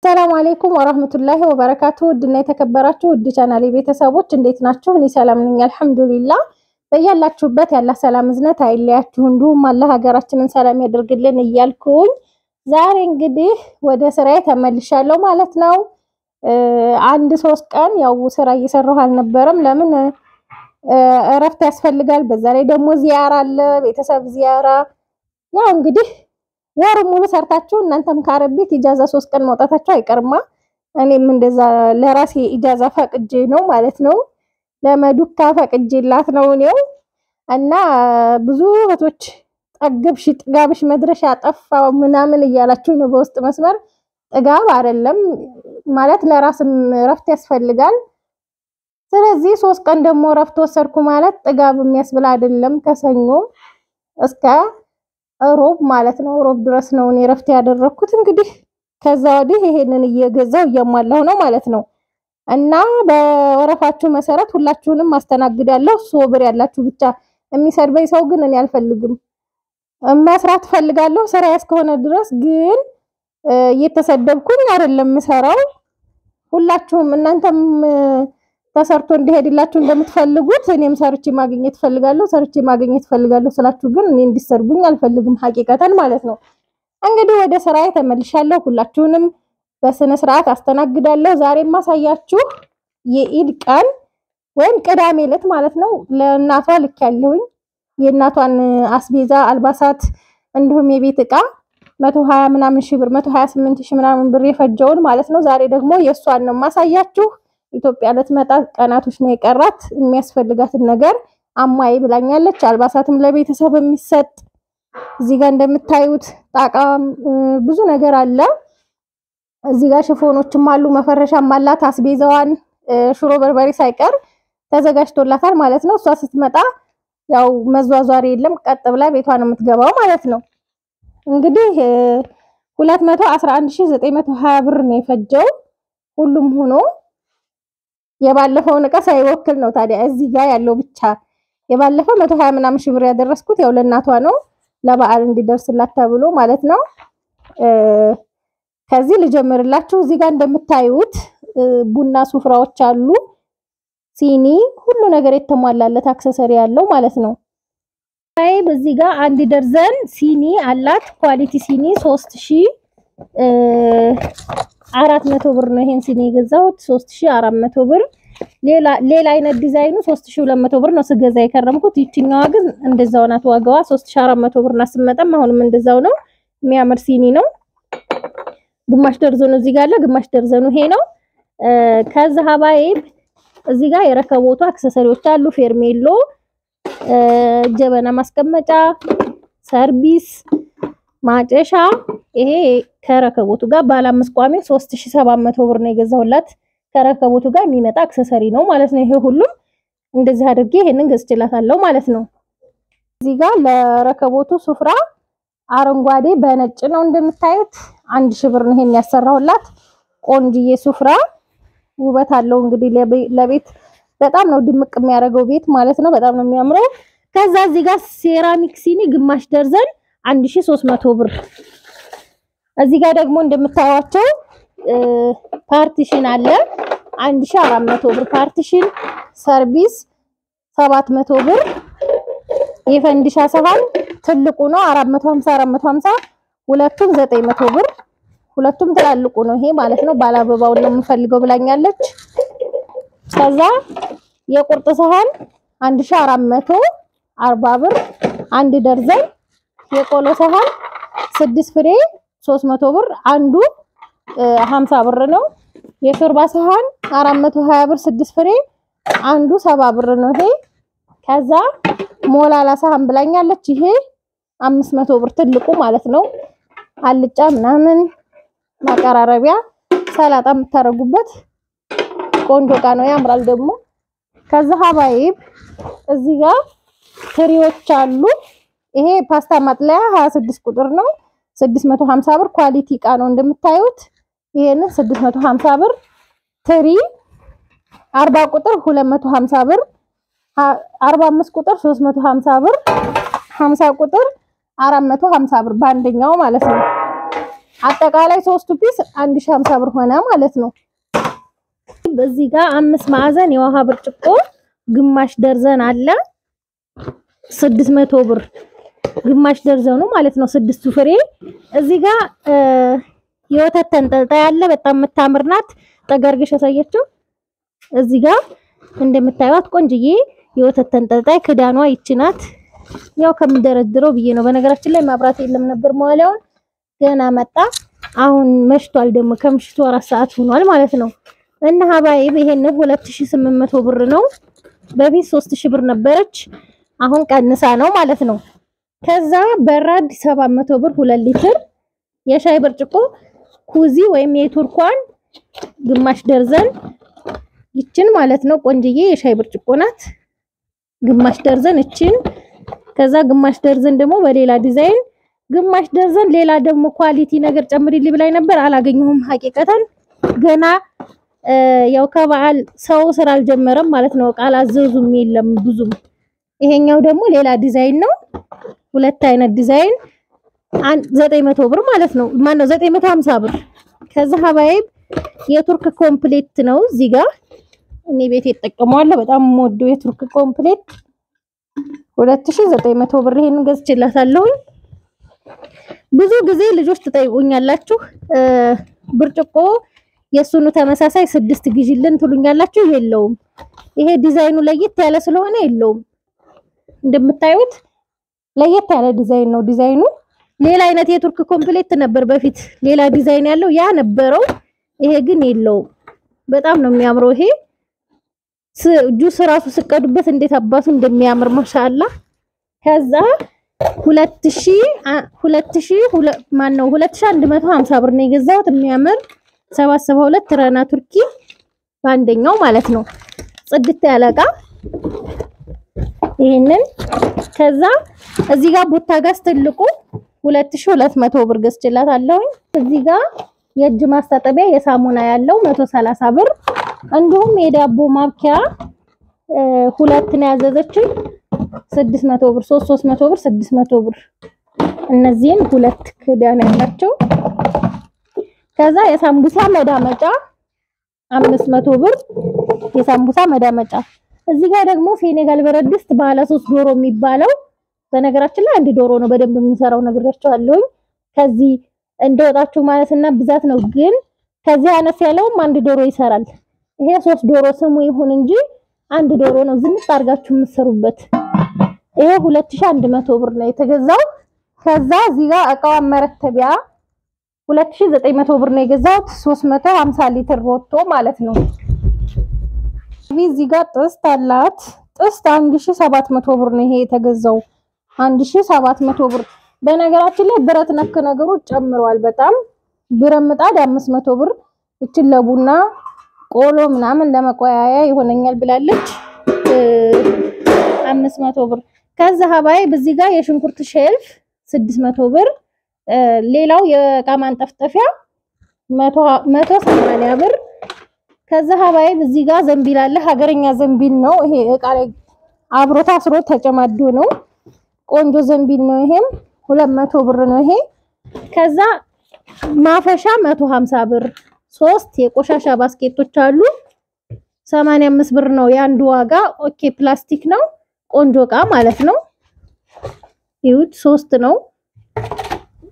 ሰላም አለይኩም ወራህመቱላሂ ወበረካቱ ድና የተከበራችሁ ውድ ቻናሌ ቤተሰቦች እንዴት ናችሁ? እኔ ሰላም ነኝ አልሐምዱሊላህ። በያላችሁበት ያላ ሰላም እዝነት አይለያችሁ እንዲሁም አላህ ሀገራችንን ሰላም ያደርግልን እያልኩኝ ዛሬ እንግዲህ ወደ ስራዬ ተመልሻለሁ ማለት ነው። አንድ 3 ቀን ያው ስራ እየሰራሁ አልነበረም። ለምን እረፍት ያስፈልጋል። በዛ ላይ ደግሞ ዚያራ አለ፣ ቤተሰብ ዚያራ። ያው እንግዲህ ወር ሙሉ ሰርታችሁ እናንተም ካረቤት ኢጃዛ 3 ቀን መውጣታችሁ አይቀርማ። እኔም እንደዛ ለራሴ ኢጃዛ ፈቅጄ ነው ማለት ነው። ለመዱካ ፈቅጄላት ነው እኔው እና ብዙ እህቶች ጠግብሽ ጥጋብሽ መድረሻ ጠፋ ምናምን እያላችሁ ነው በውስጥ መስመር። ጥጋብ አይደለም ማለት ለራስም ረፍት ያስፈልጋል። ስለዚህ 3 ቀን ደግሞ ረፍት ወሰርኩ ማለት ጥጋብ የሚያስብል አይደለም። ከሰኞ እስከ ሮብ ማለት ነው። ሮብ ድረስ ነው እኔ ረፍት ያደረኩት። እንግዲህ ከዛ ወዲህ ይሄንን እየገዛው እያሟላሁ ነው ማለት ነው። እና በወረፋችሁ መሰረት ሁላችሁንም አስተናግዳለሁ። ሶብር ያላችሁ ብቻ። የሚሰድበኝ ሰው ግን እኔ አልፈልግም። መስራት ፈልጋለሁ ስራ እስከሆነ ድረስ ግን እየተሰደብኩኝ አይደለም ሰራው። ሁላችሁም እናንተም ተሰርቶ እንዲሄድላችሁ እንደምትፈልጉት እኔም ሰርቼ ማግኘት ፈልጋለሁ ስላችሁ ግን እኔ እንዲሰርቡኝ አልፈልግም ሐቂቀተን ማለት ነው። እንግዲህ ወደ ስራዬ ተመልሻለሁ። ሁላችሁንም በስነ ስርዓት አስተናግዳለሁ። ዛሬ ማሳያችሁ የኢድ ቀን ወይም ቅዳሜ ዕለት ማለት ነው ለእናቷ ልክ ያለሁኝ የእናቷን አስቤዛ አልባሳት እንዲሁም የቤት ዕቃ 120 ምናምን ሺህ ብር 128 ሺህ ምናምን ብር የፈጀውን ማለት ነው። ዛሬ ደግሞ የሷን ነው ማሳያችሁ። ኢትዮጵያ ልትመጣ ቀናቶች ነው የቀራት። የሚያስፈልጋትን ነገር አማይ ብላኛለች። አልባሳትም ለቤተሰብ የሚሰጥ እዚህ ጋር እንደምታዩት ጣቃም ብዙ ነገር አለ። እዚህ ጋር ሽፎኖችም አሉ፣ መፈረሻም አላት። አስቤዛዋን ሽሮ በርበሬ ሳይቀር ተዘጋጅቶላታል ማለት ነው። እሷ ስትመጣ ያው መዟዟር የለም፣ ቀጥ ብላ ቤቷ ነው የምትገባው ማለት ነው። እንግዲህ 211920 ብር ነው የፈጀው ሁሉም ሆኖ የባለፈውን ዕቃ ሳይወክል ነው። ታዲያ እዚህ ጋር ያለው ብቻ የባለፈው 120 ምናምን ሺህ ብር ያደረስኩት ያው ለእናቷ ነው ለበዓል እንዲደርስላት ተብሎ ማለት ነው። ከዚህ ልጀምርላችሁ። እዚህ ጋር እንደምታዩት ቡና ሱፍራዎች አሉ፣ ሲኒ፣ ሁሉ ነገር የተሟላለት አክሰሰሪ ያለው ማለት ነው። አይ በዚህ ጋር 1 ደርዘን ሲኒ አላት። ኳሊቲ ሲኒ 3400 ብር ነው። ይሄን ሲኒ የገዛሁት 3400 ብር። ሌላ አይነት ዲዛይኑ 3200 ብር ነው ስገዛ የከረምኩት። ይችኛዋ ግን እንደዛው ናት ዋጋዋ 3400 ብር እና ስመጣም አሁንም እንደዛው ነው። የሚያምር ሲኒ ነው። ግማሽ ደርዘኑ እዚህ ጋር አለ፣ ግማሽ ደርዘኑ ይሄ ነው። ከዛ ሀባይብ እዚህ ጋር የረከቦቱ አክሰሰሪዎች አሉ። ፌርሜሎ፣ ጀበና ማስቀመጫ፣ ሰርቪስ፣ ማጨሻ። ይሄ ከረከቦቱ ጋር ባለ 5 ቋሚ 3700 ብር ነው የገዛሁላት። ከረከቦቱ ጋር የሚመጣ አክሰሰሪ ነው ማለት ነው። ይሄ ሁሉም እንደዚህ አድርጌ ይሄንን ገዝቼላታለሁ ማለት ነው። እዚህ ጋር ለረከቦቱ ሱፍራ አረንጓዴ በነጭ ነው እንደምታዩት 1000 ብር ነው ይሄን ያሰራሁላት። ቆንጅዬ ሱፍራ ውበት አለው። እንግዲህ ለቤት በጣም ነው ድምቅ የሚያደርገው ቤት ማለት ነው። በጣም ነው የሚያምረው። ከዛ እዚህ ጋር ሴራሚክ ሲኒ ግማሽ ደርዘን 1300 ብር። እዚህ ጋር ደግሞ እንደምታዩቸው ፓርቲሽን አለ 1400 ብር ፓርቲሽን። ሰርቪስ 700 ብር። የፈንዲሻ ሰሃን ትልቁ ነው 450 ሁለቱም 900 ብር። ሁለቱም ትላልቁ ነው ይሄ ማለት ነው። ባለ አበባው ነው የምፈልገው ብላኛለች። ከዛ የቁርጥ ሰሃን 1440 ብር 1 ደርዘን። የቆሎ ሰሃን 6 ፍሬ 300 ብር አንዱ 50 ብር ነው። የሾርባ ሰሃን 420 ብር 6 ፍሬ አንዱ 70 ብር ነው ይሄ። ከዛ ሞላላ ሰሃን ብላኛለች። ይሄ 500 ብር ትልቁ ማለት ነው። አልጫ ምናምን ማቀራረቢያ ሰላጣ የምታረጉበት ቆንጆ ዕቃ ነው፣ ያምራል ደግሞ። ከዛ ሀባይብ እዚህ ጋር ትሪዎች አሉ። ይሄ ፓስታ ማጥለያ 26 ቁጥር ነው 650 ብር። ኳሊቲ ዕቃ ነው እንደምታዩት። ይሄንን 650 ብር። ትሪ 40 ቁጥር 250 ብር፣ 45 ቁጥር 350 ብር፣ 50 ቁጥር 450 ብር በአንደኛው ማለት ነው። አጠቃላይ 3 ፒስ 1050 ብር ሆነ ማለት ነው። በዚህ ጋር 5 ማዕዘን የውሃ ብርጭቆ ግማሽ ደርዘን አለ 600 ብር ግማሽ ደርዘኑ ማለት ነው 6 ፍሬ። እዚህ ጋር የወተት ተንጠልጣይ አለ በጣም የምታምር ናት። ጠጋርግሽ ያሳያችሁ። እዚህ ጋር እንደምታዩት ቆንጅዬ የወተት ተንጠልጣይ ክዳኗ ይቺ ናት። ያው ከምደረድረው ብዬ ነው። በነገራችን ላይ ማብራት የለም ነበር መዋለውን ገና መጣ። አሁን መሽቷል ደግሞ ከምሽቱ 4 ሰዓት ሆኗል ማለት ነው። እና ሀባይብ ይሄን 2800 ብር ነው። በፊት 3000 ብር ነበረች አሁን ቀንሳ ነው ማለት ነው። ከዛ በራድ 700 ብር 2 ሊትር የሻይ ብርጭቆ ኩዚ ወይም የቱርኳን ግማሽ ደርዘን ይችን ማለት ነው። ቆንጅዬ የሻይ ብርጭቆ ናት ግማሽ ደርዘን እችን። ከዛ ግማሽ ደርዘን ደግሞ በሌላ ዲዛይን ግማሽ ደርዘን ሌላ ደግሞ ኳሊቲ ነገር ጨምሪልኝ ብላኝ ነበር አላገኘሁም ሐቂቀታን ገና ያው ከበዓል ሰው ስራ አልጀመረም ማለት ነው። ቃል አዘዙም የለም ብዙም። ይሄኛው ደግሞ ሌላ ዲዛይን ነው። ሁለት አይነት ዲዛይን 900 ብር ማለት ነው። ማን ነው 950 ብር። ከዛ ሀባይብ የቱርክ ኮምፕሌት ነው እዚህ ጋር እኔ ቤት የተጠቀመዋለሁ በጣም ሞደው የቱርክ ኮምፕሌት 2900 ብር ይሄን ገዝቼላታለሁ። ብዙ ጊዜ ልጆች ትጠይቁኛላችሁ ብርጭቆ የሱኑ ተመሳሳይ 6 ግዢልን ትሉኛላችሁ። የለውም ይሄ ዲዛይኑ ለየት ያለ ስለሆነ የለውም። እንደምታዩት ለየት ያለ ዲዛይን ነው። ዲዛይኑ ሌላ አይነት የቱርክ ኮምፕሌት ነበር በፊት ሌላ ዲዛይን ያለው ያ ነበረው። ይሄ ግን የለውም። በጣም ነው የሚያምረው። ይሄ ጁስ ራሱ ስቀዱበት እንዴት አባቱ እንደሚያምር ማሻአላ። ከዛ 2150 ብር ነው የገዛሁት። የሚያምር 772 ረና ቱርኪ በአንደኛው ማለት ነው። ጽድት ያለ እቃ ይሄንን። ከዛ እዚህ ጋር ቦታጋስ ትልቁ 2200 ብር ገዝቼላታለሁ። እዚህ ጋር የእጅ ማስታጠቢያ የሳሙና ያለው 130 ብር። እንዲሁም የዳቦ ማብኪያ ሁለት ነው ያዘዘችኝ 600 ብር 300 ብር 600 ብር። እነዚህን ሁለት ክዳን ያላቸው። ከዛ የሳምቡሳ መዳመጫ 500 ብር የሳምቡሳ መዳመጫ። እዚህ ጋር ደግሞ ፌኔጋል ብረት ድስት ባለ 3 ዶሮ የሚባለው በነገራችን ላይ አንድ ዶሮ ነው በደንብ የሚሰራው ነግሬያችኋለሁ። ከዚህ እንደወጣችሁ ማለትና ብዛት ነው። ግን ከዚህ አነስ ያለውም አንድ ዶሮ ይሰራል። ይሄ 3 ዶሮ ስሙ ይሁን እንጂ አንድ ዶሮ ነው ዝንጥ አድርጋችሁ የምትሰሩበት። ይሄ 2100 ብር ነው የተገዛው። ከዛ እዚህ ጋር እቃዋን መረተቢያ 2900 ብር ነው የገዛሁት 350 ሊትር ሮቶ ማለት ነው። እዚህ ጋር ጥስት አላት። ጥስት 1700 ብር ነው ይሄ የተገዛው 1700 ብር። በነገራችን ላይ ብረት ነክ ነገሮች ጨምረዋል በጣም። ብረት ምጣድ 500 ብር እቺን ለቡና ቆሎ ምናምን ለመቆያያ ይሆነኛል ብላለች 500 ብር። ከዛ ሀባይ በዚህ ጋር የሽንኩርት ሼልፍ 600 ብር። ሌላው የእቃ ማንጠፍጠፊያ 180 ብር። ከዛ ሀባይ በዚህ ጋር ዘንቢል አለ። ሀገረኛ ዘንቢል ነው ይሄ እቃ ላይ አብሮ ታስሮ ተጨማዶ ነው። ቆንጆ ዘንቢል ነው። ይሄም 200 ብር ነው ይሄ። ከዛ ማፈሻ 150 ብር። 3 የቆሻሻ ባስኬቶች አሉ 85 ብር ነው ያንዱ ዋጋ። ኦኬ ፕላስቲክ ነው ቆንጆ እቃ ማለት ነው። ይሁት 3 ነው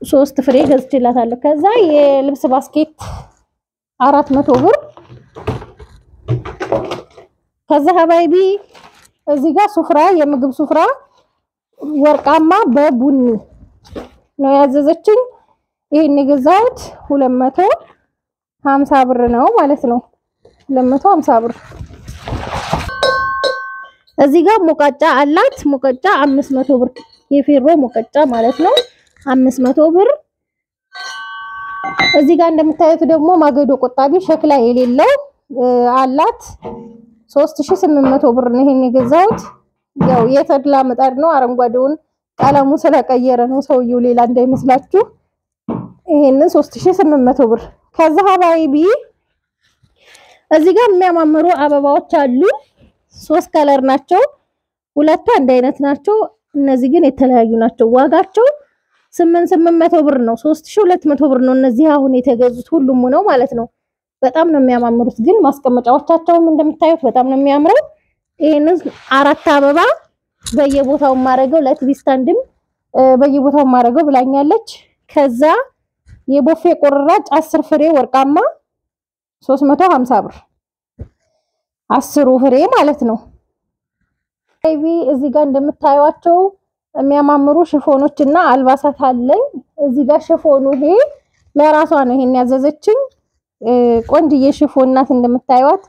3 ፍሬ ገዝቼላታለሁ። ከዛ የልብስ ባስኬት 400 ብር። ከዛ ሀባይቢ እዚህ ጋር ሱፍራ የምግብ ሱፍራ ወርቃማ በቡኒ ነው ያዘዘችኝ። ይሄን የገዛሁት 250 ብር ነው ማለት ነው 250 ብር። እዚህ ጋር ሙቀጫ አላት። ሙቀጫ 500 ብር የፌሮ ሙቀጫ ማለት ነው 500 ብር። እዚህ ጋር እንደምታዩት ደግሞ ማገዶ ቆጣቢ ሸክላ የሌለው አላት 3800 ብር ነው ይሄን የገዛሁት። ያው የተድላ ምጣድ ነው። አረንጓዴውን ቀለሙ ስለቀየረ ነው ሰውየው ሌላ እንዳይመስላችሁ። ይሄንን 3800 ብር። ከዛ ሀባይቢ እዚህ ጋር የሚያማምሩ አበባዎች አሉ 3 ከለር ናቸው። ሁለቱ አንድ አይነት ናቸው። እነዚህ ግን የተለያዩ ናቸው። ዋጋቸው 800 ብር ነው 3200 ብር ነው እነዚህ አሁን የተገዙት ሁሉም ነው ማለት ነው በጣም ነው የሚያማምሩት ግን ማስቀመጫዎቻቸውም እንደምታዩት በጣም ነው የሚያምረው ይሄንን 4 አበባ በየቦታው ማረገው ለቲቪ ስታንድም በየቦታው ማረገው ብላኛለች ከዛ የቦፌ ቁርራጭ 10 ፍሬ ወርቃማ 350 ብር 10 ፍሬ ማለት ነው አይቪ እዚህ ጋር እንደምታዩአቸው የሚያማምሩ ሽፎኖችና አልባሳት አለኝ እዚህ ጋር ሽፎኑ ይሄ ለራሷ ነው ይሄን ያዘዘችኝ ቆንጅዬ ሽፎን ናት እንደምታዩት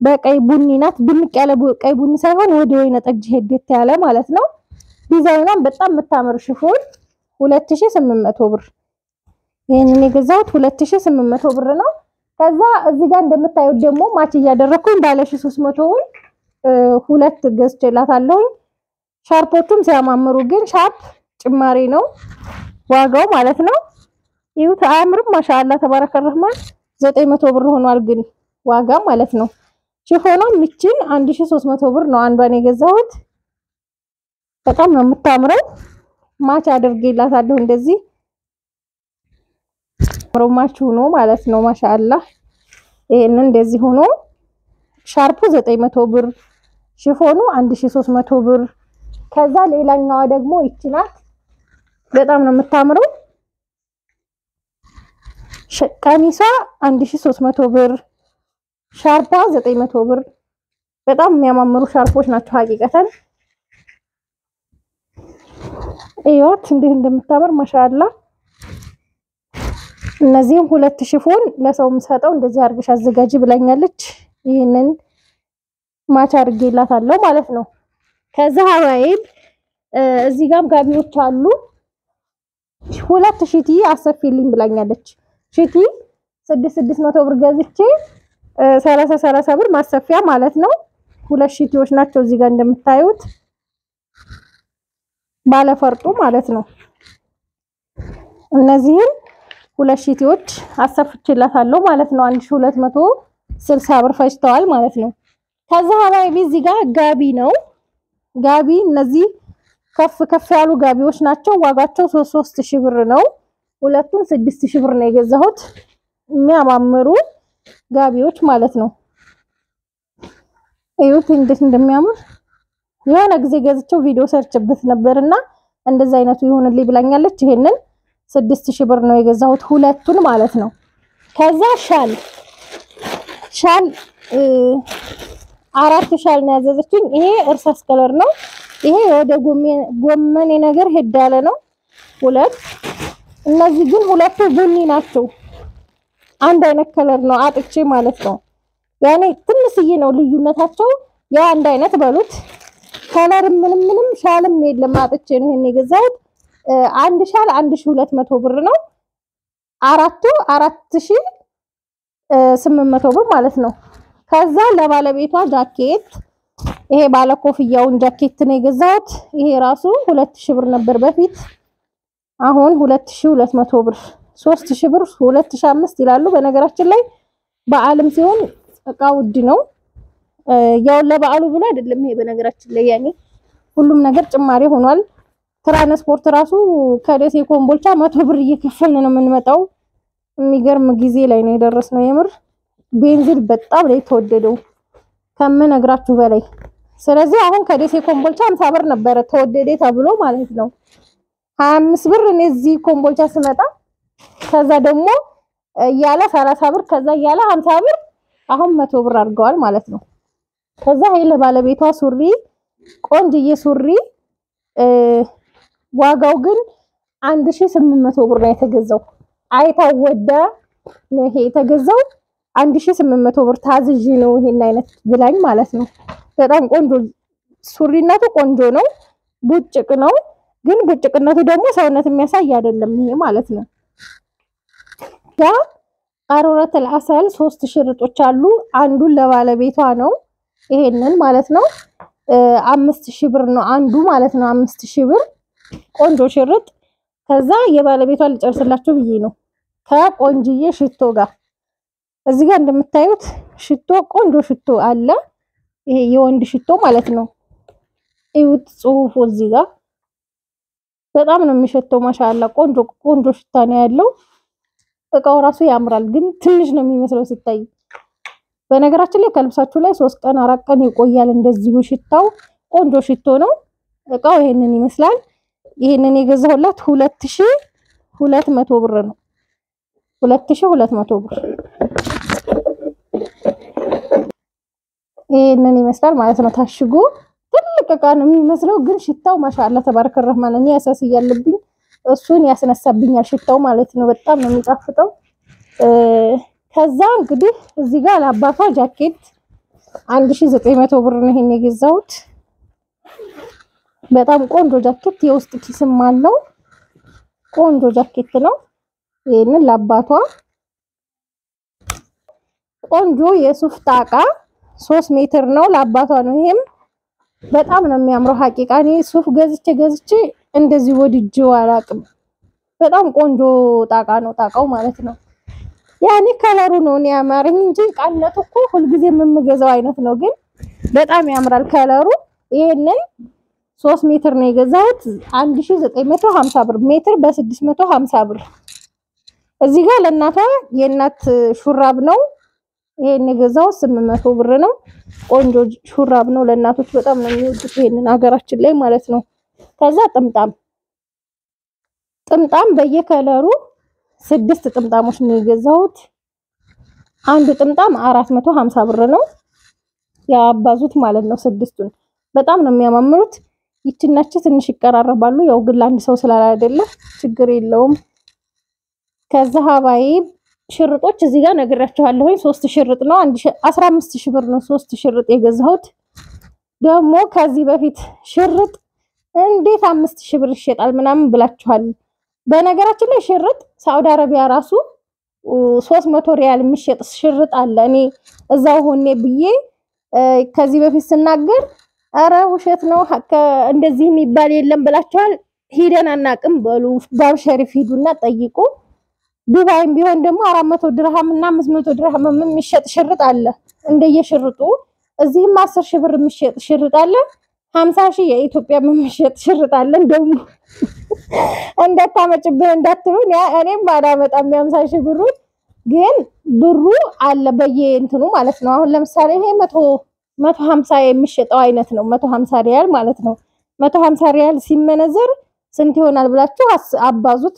በቀይ ቡኒ ናት ድምቅ ያለ ቀይ ቡኒ ሳይሆን ወደ ወይነ ጠጅ ሄደት ያለ ማለት ነው ዲዛይኗን በጣም የምታምር ሽፎን 2800 ብር ይሄንን የገዛሁት 2800 ብር ነው ከዛ እዚህ ጋር እንደምታዩት ደግሞ ማች እያደረኩኝ ባለ 300 ብር ሁለት ገዝቼላታለሁ ሻርፖቹም ሲያማምሩ ግን ሻርፕ ጭማሪ ነው ዋጋው ማለት ነው ይሁት አያምርም ማሻአላ ተባረከ ረህማን 900 ብር ሆኗል ግን ዋጋ ማለት ነው ሽፎኗም ምችን 1300 ብር ነው አንዷን የገዛሁት በጣም ነው የምታምረው ማች አድርጌላታለሁ እንደዚህ ሮማች ሆኖ ማለት ነው ማሻአላ ይሄንን እንደዚህ ሆኖ ሻርፑ 900 ብር ሽፎኑ 1300 ብር ከዛ ሌላኛዋ ደግሞ ይችላል በጣም ነው የምታምረው ቀሚሷ 1300 ብር ሻርፓ 900 ብር በጣም የሚያማምሩ ሻርፖች ናቸው ሀቂቀተን እዩት እንዴት እንደምታምር ማሻአላ እነዚህም ሁለት ሽፎን ለሰው ምሰጠው እንደዚህ አርግሽ አዘጋጂ ብላኛለች ይሄንን ማች አርጌላታለሁ ማለት ነው ከዛ ሀባይብ እዚህ ጋር ጋቢዎች አሉ ሁለት ሺቲ አሰፊልኝ ብላኛለች ሺቲ 600 ብር ገዝቼ 30 ብር ማሰፊያ ማለት ነው ሁለት ሺቲዎች ናቸው እዚህ ጋር እንደምታዩት ባለፈርጡ ማለት ነው እነዚህን ሁለት ሺቲዎች አሰፍችላታለሁ ማለት ነው 1260 ብር ፈጅተዋል ማለት ነው ከዛ ሀባይቢ እዚህ ጋር ጋቢ ነው ጋቢ እነዚህ ከፍ ያሉ ጋቢዎች ናቸው ዋጋቸው 3000 ብር ነው ሁለቱም 6000 ብር ነው የገዛሁት የሚያማምሩ ጋቢዎች ማለት ነው እዩት እንዴት እንደሚያምር የሆነ ጊዜ ገዝቼው ቪዲዮ ሰርችበት ነበርና እንደዛ አይነቱ ይሆንልኝ ብላኛለች ይሄንን 6000 ብር ነው የገዛሁት ሁለቱን ማለት ነው ከዛ ሻል አራት ሻል ነው ያዘዘችኝ ይሄ እርሳስ ከለር ነው ይሄ ወደ ጎመኔ ነገር ሄዳለ ነው ሁለት እነዚህ ግን ሁለቱ ቡኒ ናቸው አንድ አይነት ከለር ነው አጥቼ ማለት ነው ያኔ ትንሽዬ ነው ልዩነታቸው ያ አንድ አይነት በሉት ከለር ምንም ሻልም የለም አጥቼ ነው ይሄን የገዛሁት አንድ ሻል 1200 ብር ነው አራቱ 4800 ብር ማለት ነው ከዛ ለባለቤቷ ጃኬት ይሄ ባለ ኮፍያውን ጃኬት ነው የገዛሁት ይሄ ራሱ 2000 ብር ነበር በፊት አሁን 2200 ብር 3000 ብር 2005 ይላሉ በነገራችን ላይ በዓልም ሲሆን እቃ ውድ ነው ያው ለበዓሉ ብሎ አይደለም ይሄ በነገራችን ላይ ያኔ ሁሉም ነገር ጭማሪ ሆኗል ትራንስፖርት ራሱ ከደሴ ኮምቦልቻ 100 ብር እየከፈልን ነው የምንመጣው የሚገርም ጊዜ ላይ ነው የደረስነው የምር ቤንዚን በጣም ላይ ተወደደው ከመነግራችሁ በላይ ስለዚህ አሁን ከደሴ ኮምቦልቻ 50 ብር ነበር ተወደደ ተብሎ ማለት ነው 25 ብር እኔ እዚህ ኮምቦልቻ ስመጣ ከዛ ደግሞ ያለ 30 ብር ከዛ ያለ 50 ብር አሁን 100 ብር አድርገዋል ማለት ነው ከዛ ኃይለ ባለቤቷ ሱሪ ቆንጅዬ ሱሪ ዋጋው ግን 1800 ብር ነው የተገዛው አይታው ወዳ ነው ይሄ የተገዛው 1800 ብር ታዝጂ ነው ይሄን አይነት ብላኝ ማለት ነው በጣም ቆንጆ ሱሪነቱ ቆንጆ ነው ቡጭቅ ነው ግን ቡጭቅነቱ ደግሞ ሰውነት የሚያሳይ አይደለም ይሄ ማለት ነው ያ አሮራት አልአሰል 3 ሽርጦች አሉ አንዱን ለባለቤቷ ነው ይሄንን ማለት ነው 5000 ብር ነው አንዱ ማለት ነው 5000 ብር ቆንጆ ሽርጥ ከዛ የባለቤቷን ልጨርስላችሁ ብዬ ነው ከቆንጅዬ ሽቶ ጋር እዚህ ጋር እንደምታዩት ሽቶ ቆንጆ ሽቶ አለ ይሄ የወንድ ሽቶ ማለት ነው እዩት ጽሁፉ እዚህ ጋር በጣም ነው የሚሸተው ማሻአላ ቆንጆ ቆንጆ ሽታ ነው ያለው እቃው ራሱ ያምራል ግን ትንሽ ነው የሚመስለው ሲታይ በነገራችን ላይ ከልብሳችሁ ላይ 3 ቀን 4 ቀን ይቆያል እንደዚሁ ሽታው ቆንጆ ሽቶ ነው እቃው ይሄንን ይመስላል ይሄንን የገዛሁላት 2200 ብር ነው 2200 ብር ይሄንን ይመስላል ማለት ነው ታሽጎ ትልቅ እቃ ነው የሚመስለው ግን ሽታው ማሻአላ ተባረከ ረህማን እኔ ያሳስ ያለብኝ እሱን ያስነሳብኛል ሽታው ማለት ነው በጣም ነው የሚጣፍጠው ከዛ እንግዲህ እዚህ ጋር ለአባቷ ጃኬት 1900 ብር ነው ይሄን የገዛሁት በጣም ቆንጆ ጃኬት የውስጥ ኪስም አለው ቆንጆ ጃኬት ነው ይሄንን ለአባቷ ቆንጆ የሱፍ ጣቃ 3 ሜትር ነው ለአባቷ ነው ይሄም በጣም ነው የሚያምረው ሐቂቃ እኔ ሱፍ ገዝቼ እንደዚህ ወድጄው አላቅም በጣም ቆንጆ ጣቃ ነው ጣቃው ማለት ነው ያኔ ከለሩ ነው እኔ ያማረኝ እንጂ ቃነቱ እኮ ሁሉ ጊዜ የምገዛው አይነት ነው ግን በጣም ያምራል ከለሩ ይሄንን 3 ሜትር ነው የገዛሁት 1950 ብር ሜትር በ650 ብር እዚህ ጋር ለእናቷ የእናት ሹራብ ነው ይሄን የገዛው 800 ብር ነው ቆንጆ ሹራብ ነው ለእናቶች በጣም ነው የሚወዱት ይሄንን ሀገራችን ላይ ማለት ነው ከዛ ጥምጣም በየከለሩ 6 ጥምጣሞች ነው የገዛሁት አንዱ ጥምጣም 450 ብር ነው ያባዙት ማለት ነው 6ቱን በጣም ነው የሚያማምሩት ይችናች ትንሽ ይቀራረባሉ ያው ግን ለአንድ ሰው ስላላደለ ችግር የለውም ከዛ ሀባይ ሽርጦች እዚህ ጋር ነግራችኋለሁ 3 ሽርጥ ነው 15000 ብር ነው 3 ሽርጥ የገዛሁት ደግሞ ከዚህ በፊት ሽርጥ እንዴት 5000 ብር ይሸጣል ምናምን ብላችኋል በነገራችን ላይ ሽርጥ ሳውዲ አረቢያ ራሱ 300 ሪያል የሚሸጥ ሽርጥ አለ እኔ እዛው ሆኜ ብዬ ከዚህ በፊት ስናገር አረ ውሸት ነው እንደዚህ የሚባል የለም ብላችኋል ሄደን አናቅም በሉ ባብ ሸሪፍ ሂዱና ጠይቁ ዱባይም ቢሆን ደግሞ 400 ድርሃም እና 500 ድርሃም የሚሸጥ ሽርጥ አለ እንደየሽርጡ እዚህም 10000 ብር የሚሸጥ ሽርጥ አለ 50000 የኢትዮጵያ የሚሸጥ ሽርጥ አለ እንደውም እንዳታመጭብን እንዳትሉን እኔም ባላመጣም 50000 ብሩ ግን ብሩ አለ በየእንትኑ ማለት ነው አሁን ለምሳሌ ይሄ 150 የሚሸጠው አይነት ነው 150 ሪያል ማለት ነው 150 ሪያል ሲመነዘር ስንት ይሆናል ብላችሁ አባዙት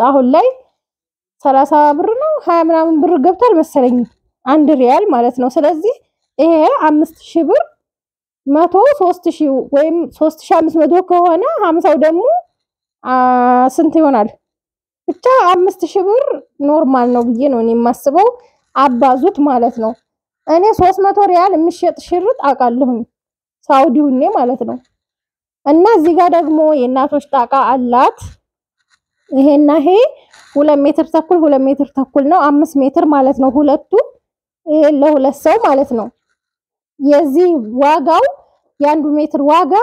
አሁን ላይ 30 ብር ነው 20 ምናምን ብር ገብቷል መሰለኝ 1 ሪያል ማለት ነው ስለዚህ ይሄ 5000 ብር 13000 ወይም 3500 ከሆነ 50 ደግሞ ስንት ይሆናል ብቻ 5000 ብር ኖርማል ነው ብዬ ነው እኔ የማስበው አባዙት ማለት ነው እኔ 300 ሪያል የሚሸጥ ሽርጥ አቃለሁ ሳውዲውኔ ማለት ነው እና እዚህ ጋር ደግሞ የእናቶች ጣቃ አላት ይሄና ይሄ 2 ሜትር ተኩል 2 ሜትር ተኩል ነው 5 ሜትር ማለት ነው ሁለቱ ይሄ ለሁለት ሰው ማለት ነው የዚህ ዋጋው የአንዱ ሜትር ዋጋ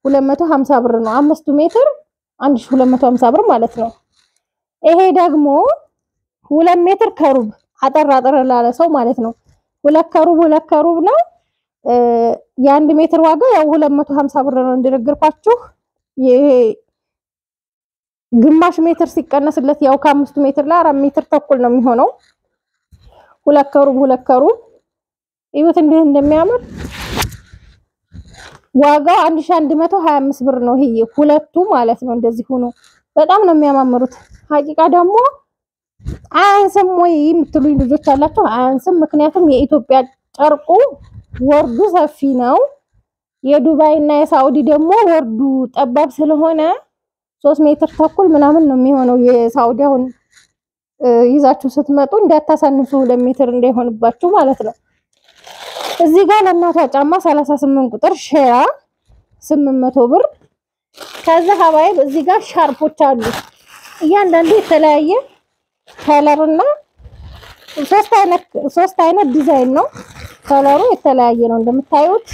250 ብር ነው 5 ሜትር 1250 ብር ማለት ነው ይሄ ደግሞ 2 ሜትር ከሩብ አጠር ላለ ሰው ማለት ነው 2 ከሩብ ነው የአንድ ሜትር ዋጋ ያው 250 ብር ነው እንደነገርኳችሁ ይሄ ግማሽ ሜትር ሲቀነስለት ያው ከ5 ሜትር ላይ 4 ሜትር ተኩል ነው የሚሆነው 2 ከሩብ ይሁት እንደሚያምር ዋጋው 1125 ብር ነው ይሄ ሁለቱ ማለት ነው እንደዚህ ሆኖ በጣም ነው የሚያማምሩት ሐቂቃ ደግሞ አያንስም ወይ የምትሉኝ ልጆች አላችሁ አያንስም ምክንያቱም የኢትዮጵያ ጨርቁ ወርዱ ሰፊ ነው የዱባይ እና የሳውዲ ደግሞ ወርዱ ጠባብ ስለሆነ 3 ሜትር ተኩል ምናምን ነው የሚሆነው የሳውዲ አሁን ይዛችሁ ስትመጡ እንዳታሳንሱ 2 ሜትር እንዳይሆንባችሁ ማለት ነው እዚህ ጋር ለእናቷ ጫማ 38 ቁጥር ሼራ 800 ብር ከዛ ሀባይ እዚህ ጋር ሻርፖች አሉ እያንዳንዱ የተለያየ ከለርና 3 አይነት ዲዛይን ነው ከለሩ የተለያየ ነው እንደምታዩት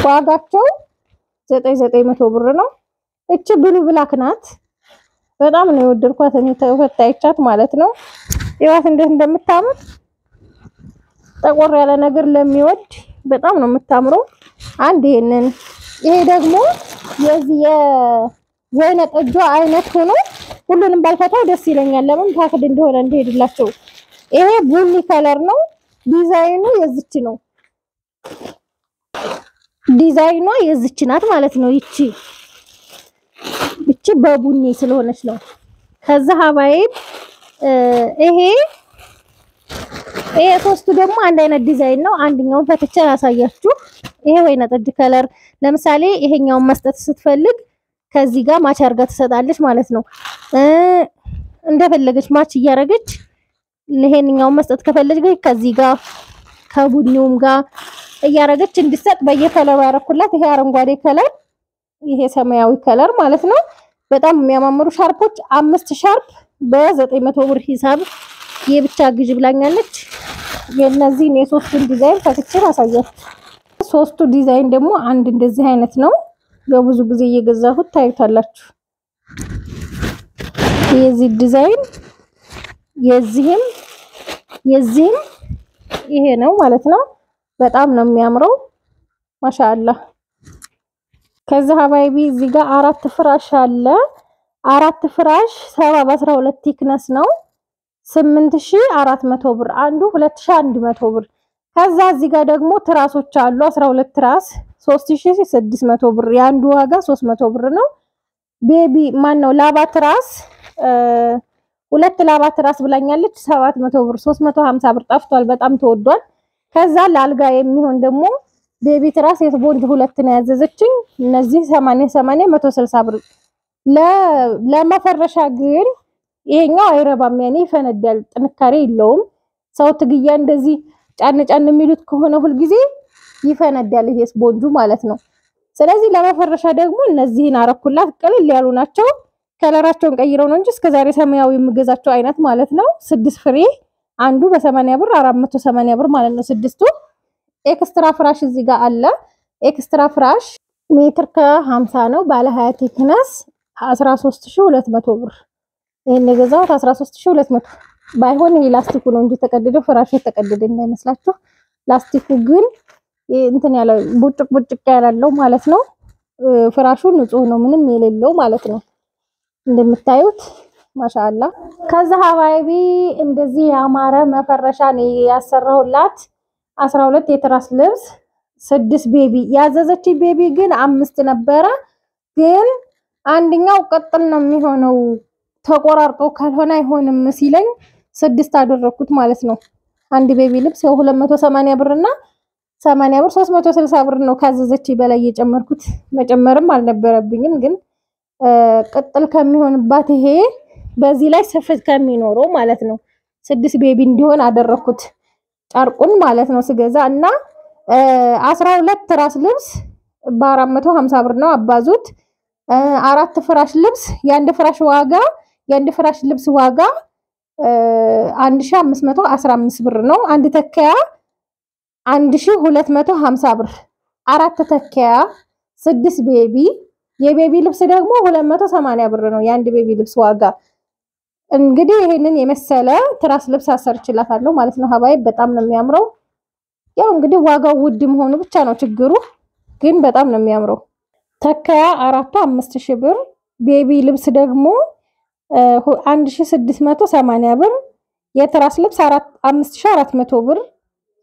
ዋጋቸው 9900 ብር ነው እቺ ብሉ ብላክ ናት በጣም ነው የወደድኳት እኔ ተፈታይቻት ማለት ነው ይዋት እንደምታምር ጠቆር ያለ ነገር ለሚወድ በጣም ነው የምታምረው አንድ ይሄንን ይሄ ደግሞ የዚህ የወይነ ጠጁ አይነት ሆኖ ሁሉንም ባልፈታው ደስ ይለኛል። ለምን ታክድ እንደሆነ እንደሄድላችሁ። ይሄ ቡኒ ከለር ነው። ዲዛይኑ የዚች ነው። ዲዛይኗ የዚች ናት ማለት ነው። ይቺ በቡኒ ስለሆነች ነው። ከዛ ሀባይብ ይሄ ሶስቱ ደግሞ አንድ አይነት ዲዛይን ነው። አንደኛውን ፈትቼ ያሳያችሁ። ይሄ ወይነ ጠጅ ከለር ለምሳሌ ይሄኛውን መስጠት ስትፈልግ ከዚህ ጋር ማች አርጋ ትሰጣለች ማለት ነው። እንደፈለገች ማች እያረገች ይሄንኛውን መስጠት ከፈለገች ከዚህ ጋር ከቡኒውም ጋር እያረገች እንድትሰጥ በየከለሩ ያረኩላት። ይሄ አረንጓዴ ከለር፣ ይሄ ሰማያዊ ከለር ማለት ነው። በጣም የሚያማምሩ ሻርፖች 5 ሻርፕ በ900 ብር ሂሳብ የብቻ ግዥ ብላኛለች። የነዚህን የሶስቱን ዲዛይን ፈትቼ አሳያችሁ። ሶስቱ ዲዛይን ደግሞ አንድ እንደዚህ አይነት ነው። በብዙ ጊዜ እየገዛሁት ታዩታላችሁ። የዚህ ዲዛይን የዚህም ይሄ ነው ማለት ነው። በጣም ነው የሚያምረው ማሻአላህ። ከዛ ሀባይቢ እዚህ ጋር 4 ፍራሽ አለ። 4 ፍራሽ 70 በ12 ቲክነስ ነው 8400 ብር። አንዱ 2100 ብር። ከዛ እዚህ ጋር ደግሞ ትራሶች አሉ 12 ትራስ 3600 ብር። የአንዱ ዋጋ 300 ብር ነው። ቤቢ ማን ነው ላባ ትራስ 2 ላባ ትራስ ብላኛለች 700 ብር። 350 ብር ጠፍቷል፣ በጣም ተወዷል። ከዛ ለአልጋ የሚሆን ደግሞ ቤቢ ትራስ የስፖንጅ 2 ነው ያዘዘችኝ። እነዚህ 80 160 ብር። ለመፈረሻ ግን ይሄኛው አይረባም፣ ያኔ ይፈነዳል፣ ጥንካሬ የለውም። ሰው ትግያ እንደዚህ ጫን የሚሉት ከሆነ ሁሉ ጊዜ ይፈነዳል፣ ይሄ ስፖንጁ ማለት ነው። ስለዚህ ለመፈረሻ ደግሞ እነዚህን አረኩላት። ቅልል ያሉ ናቸው። ከለራቸውን ቀይረው ነው እንጂ እስከዛሬ ሰማያዊ የምገዛቸው አይነት ማለት ነው። 6 ፍሬ አንዱ በ80 ብር 480 ብር ማለት ነው። 6ቱ ኤክስትራ ፍራሽ እዚህ ጋር አለ። ኤክስትራ ፍራሽ ሜትር ከ50 ነው። ባለ 20 ቲክነስ 13200 ብር። ይሄን የገዛሁት 13200 ባይሆን ይሄ ላስቲኩ ነው እንጂ ተቀደደው ፍራሹ ተቀደደ እንዳይመስላችሁ። ላስቲኩ ግን እንትን ያለ ቡጭቅ ያላለው ማለት ነው። ፍራሹ ንጹህ ነው፣ ምንም የሌለው ማለት ነው እንደምታዩት ማሻአላ። ከዛ ሀባይቢ እንደዚህ ያማረ መፈረሻ ነው ያሰራሁላት። 12 የትራስ ልብስ 6 ቤቢ ያዘዘች። ቤቢ ግን 5 ነበረ፣ ግን አንደኛው ቀጥል ነው የሚሆነው ተቆራርጦ ካልሆነ አይሆንም ሲለኝ 6 አደረኩት ማለት ነው። አንድ ቤቢ ልብስ ያው 280 ብር እና 80 ብር 360 ብር ነው ካዘዘች በላይ የጨመርኩት። መጨመርም አልነበረብኝም፣ ግን ቀጥል ከሚሆንባት ይሄ በዚህ ላይ ስፍት ከሚኖረው ማለት ነው 6 ቤቢ እንዲሆን አደረኩት ጨርቁን ማለት ነው ስገዛ። እና 12 ትራስ ልብስ በ450 ብር ነው አባዙት። 4 ፍራሽ ልብስ የአንድ ፍራሽ ልብስ ዋጋ 1515 ብር ነው። አንድ ተከያ 1250 ብር። 4 ተከያ 6 ቤቢ። የቤቢ ልብስ ደግሞ 280 ብር ነው የአንድ ቤቢ ልብስ ዋጋ። እንግዲህ ይሄንን የመሰለ ትራስ ልብስ አሰርችላታለሁ ማለት ነው ሀባይ። በጣም ነው የሚያምረው። ያው እንግዲህ ዋጋው ውድ መሆኑ ብቻ ነው ችግሩ፣ ግን በጣም ነው የሚያምረው። ተከያ 4ቱ 5000 ብር። ቤቢ ልብስ ደግሞ 1680 ብር። የትራስ ልብስ 5400 ብር።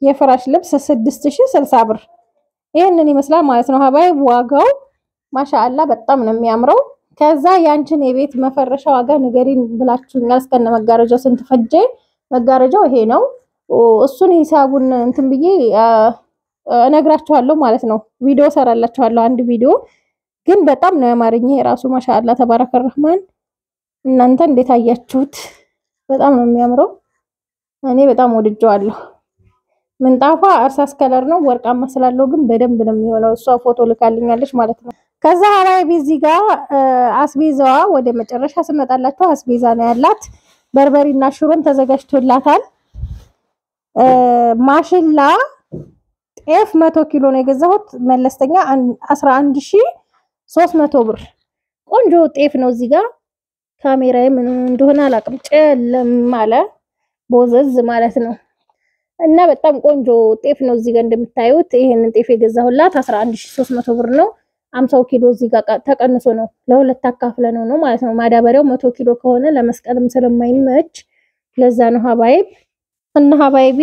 የፍራሽ ልብስ 6060 ብር። ይሄንን ይመስላል ማለት ነው ሀባይ። ዋጋው ማሻአላ በጣም ነው የሚያምረው። ከዛ ያንቺን የቤት መፈረሻ ዋጋ ንገሪን ብላችሁኛል። እስከነ መጋረጃው ስንት ፈጀ? መጋረጃው ይሄ ነው። እሱን ሂሳቡን እንትን ብዬ እነግራችኋለሁ ማለት ነው። ቪዲዮ ሰራላችኋለሁ አንድ ቪዲዮ። ግን በጣም ነው ያማረኝ ይሄ ራሱ ማሻአላ ተባረከ ረህማን። እናንተ እንዴት አያችሁት? በጣም ነው የሚያምረው። እኔ በጣም ወድጄዋለሁ። ምንጣፏ እርሳስ ከለር ነው፣ ወርቃማ ስላለው ግን በደንብ ነው የሚሆነው። እሷ ፎቶ ልካልኛለች ማለት ነው። ከዛ ሀባይቢ እዚህ ጋር አስቤዛዋ ወደ መጨረሻ ስመጣላችሁ አስቤዛ ነው ያላት። በርበሬና ሽሮም ተዘጋጅቶላታል። ማሽላ ጤፍ 100 ኪሎ ነው የገዛሁት። መለስተኛ 11300 ብር። ቆንጆ ጤፍ ነው። እዚህ ጋር ካሜራዬ ምን እንደሆነ አላውቅም፣ ጨለም አለ ቦዘዝ ማለት ነው። እና በጣም ቆንጆ ጤፍ ነው። እዚህ ጋር እንደምታዩት ይሄንን ጤፍ የገዛሁላት 11300 ብር ነው። 50 ኪሎ እዚህ ጋር ተቀንሶ ነው ለሁለት አካፍለ ነው ማለት ነው። ማዳበሪያው 100 ኪሎ ከሆነ ለመስቀልም ስለማይመች ለዛ ነው ሀባይብ። እና ሀባይቢ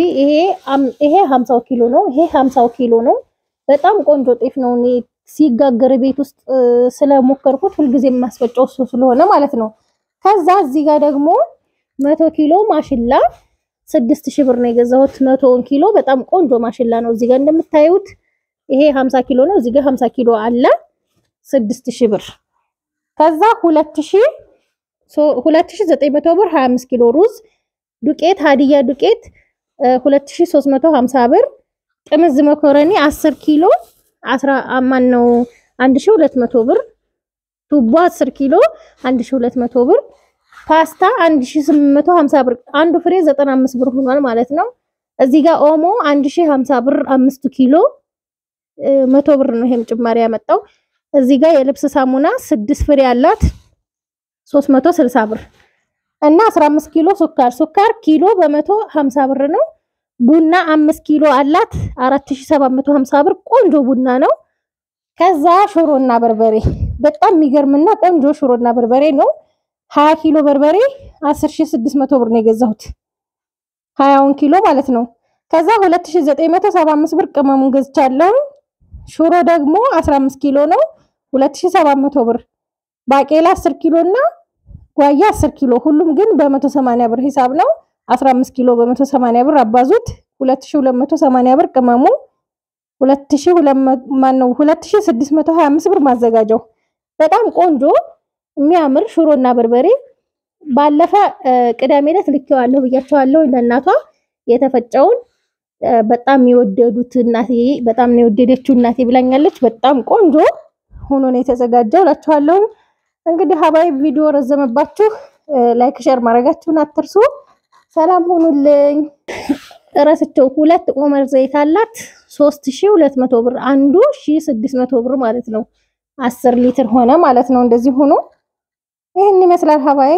ይሄ 50 ኪሎ ነው። ይሄ 50 ኪሎ ነው። በጣም ቆንጆ ጤፍ ነው። እኔ ሲጋገር ቤት ውስጥ ስለሞከርኩት ሁልጊዜ የማስፈጨው እሱ ስለሆነ ማለት ነው። ከዛ እዚህ ጋር ደግሞ 100 ኪሎ ማሽላ 6000 ብር ነው የገዛሁት። 100 ኪሎ በጣም ቆንጆ ማሽላ ነው። እዚህ ጋር እንደምታዩት ይሄ 50 ኪሎ ነው። እዚህ ጋር 50 ኪሎ አለ 6000 ብር። ከዛ 2900 ብር 25 ኪሎ ሩዝ ዱቄት ሀዲያ ዱቄት 2350 ብር። ጥምዝ መኮረኒ 10 ኪሎ 1200 ብር። ቱቦ 10 ኪሎ 1200 ብር። ፓስታ 1850 ብር። አንዱ ፍሬ 95 ብር ሆኗል ማለት ነው። እዚህ ጋር ኦሞ 1050 ብር 5 ኪሎ 100 ብር ነው ይሄም ጭማሪ ያመጣው። እዚህ ጋር የልብስ ሳሙና 6 ፍሬ አላት 360 ብር እና 15 ኪሎ ሱካር ኪሎ በ150 ብር ነው። ቡና 5 ኪሎ አላት 4750 ብር ቆንጆ ቡና ነው። ከዛ ሽሮና በርበሬ በጣም የሚገርምና ቆንጆ ሽሮና በርበሬ ነው። 20 ኪሎ በርበሬ 10600 ብር ነው የገዛሁት 20 ኪሎ ማለት ነው። ከዛ 2975 ብር ቅመሙን ገዝቻለሁ። ሽሮ ደግሞ 15 ኪሎ ነው 2700 ብር። ባቄላ 10 ኪሎ እና ጓያ 10 ኪሎ ሁሉም ግን በ180 ብር ሂሳብ ነው። 15 ኪሎ በ180 ብር አባዙት 2280 ብር ቅመሙ 2625 ብር ማዘጋጀው። በጣም ቆንጆ የሚያምር ሽሮና በርበሬ ባለፈ ቅዳሜ ዕለት ልኬዋለሁ ብያቸዋለሁ ለእናቷ የተፈጨውን በጣም የወደዱት እናቴ በጣም ነው የወደደችው እናቴ ብላኛለች። በጣም ቆንጆ ሆኖ ነው የተዘጋጀው እላችኋለሁ። እንግዲህ ሀባይ ቪዲዮ ረዘመባችሁ ላይክ ሼር ማድረጋችሁን አትርሱ። ሰላም ሁኑልኝ። ረስቸው 2 ኦመር ዘይት አላት 3200 ብር አንዱ 1600 ብር ማለት ነው። 10 ሊትር ሆነ ማለት ነው። እንደዚህ ሆኖ ይሄን ይመስላል ሀባይ።